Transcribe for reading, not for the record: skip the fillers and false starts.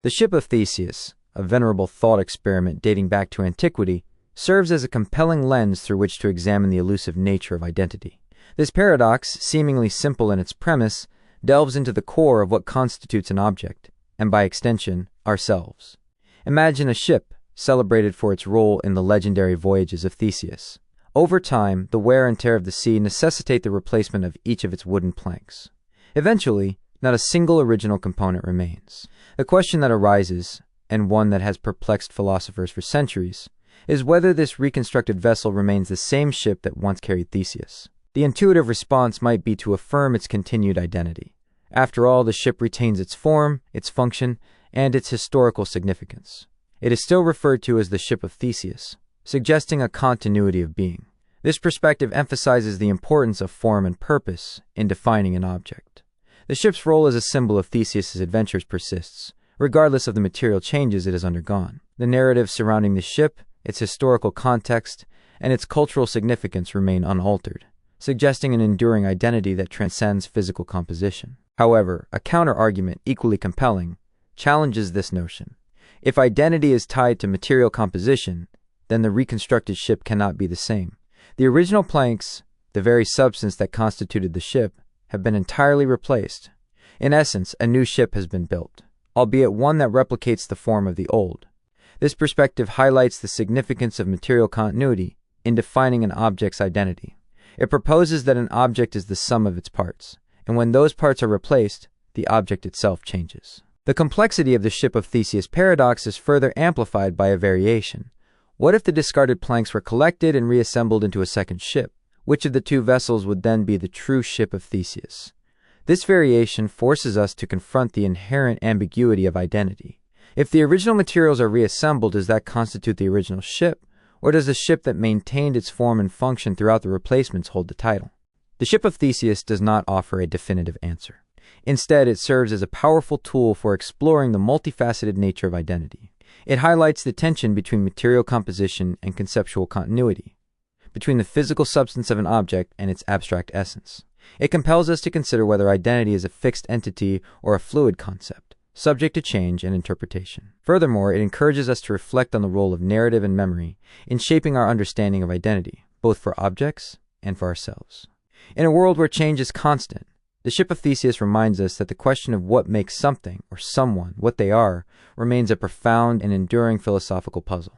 The Ship of Theseus, a venerable thought experiment dating back to antiquity, serves as a compelling lens through which to examine the elusive nature of identity. This paradox, seemingly simple in its premise, delves into the core of what constitutes an object, and by extension, ourselves. Imagine a ship, celebrated for its role in the legendary voyages of Theseus. Over time, the wear and tear of the sea necessitate the replacement of each of its wooden planks. Eventually, not a single original component remains. The question that arises, and one that has perplexed philosophers for centuries, is whether this reconstructed vessel remains the same ship that once carried Theseus. The intuitive response might be to affirm its continued identity. After all, the ship retains its form, its function, and its historical significance. It is still referred to as the Ship of Theseus, suggesting a continuity of being. This perspective emphasizes the importance of form and purpose in defining an object. The ship's role as a symbol of Theseus's adventures persists, regardless of the material changes it has undergone. The narrative surrounding the ship, its historical context, and its cultural significance remain unaltered, suggesting an enduring identity that transcends physical composition. However, a counter-argument equally compelling challenges this notion. If identity is tied to material composition, then the reconstructed ship cannot be the same. The original planks, the very substance that constituted the ship, have been entirely replaced. In essence, a new ship has been built, albeit one that replicates the form of the old. This perspective highlights the significance of material continuity in defining an object's identity. It proposes that an object is the sum of its parts, and when those parts are replaced, the object itself changes. The complexity of the Ship of Theseus paradox is further amplified by a variation. What if the discarded planks were collected and reassembled into a second ship? Which of the two vessels would then be the true Ship of Theseus? This variation forces us to confront the inherent ambiguity of identity. If the original materials are reassembled, does that constitute the original ship, or does the ship that maintained its form and function throughout the replacements hold the title? The Ship of Theseus does not offer a definitive answer. Instead, it serves as a powerful tool for exploring the multifaceted nature of identity. It highlights the tension between material composition and conceptual continuity, between the physical substance of an object and its abstract essence. It compels us to consider whether identity is a fixed entity or a fluid concept, subject to change and interpretation. Furthermore, it encourages us to reflect on the role of narrative and memory in shaping our understanding of identity, both for objects and for ourselves. In a world where change is constant, the Ship of Theseus reminds us that the question of what makes something or someone what they are remains a profound and enduring philosophical puzzle.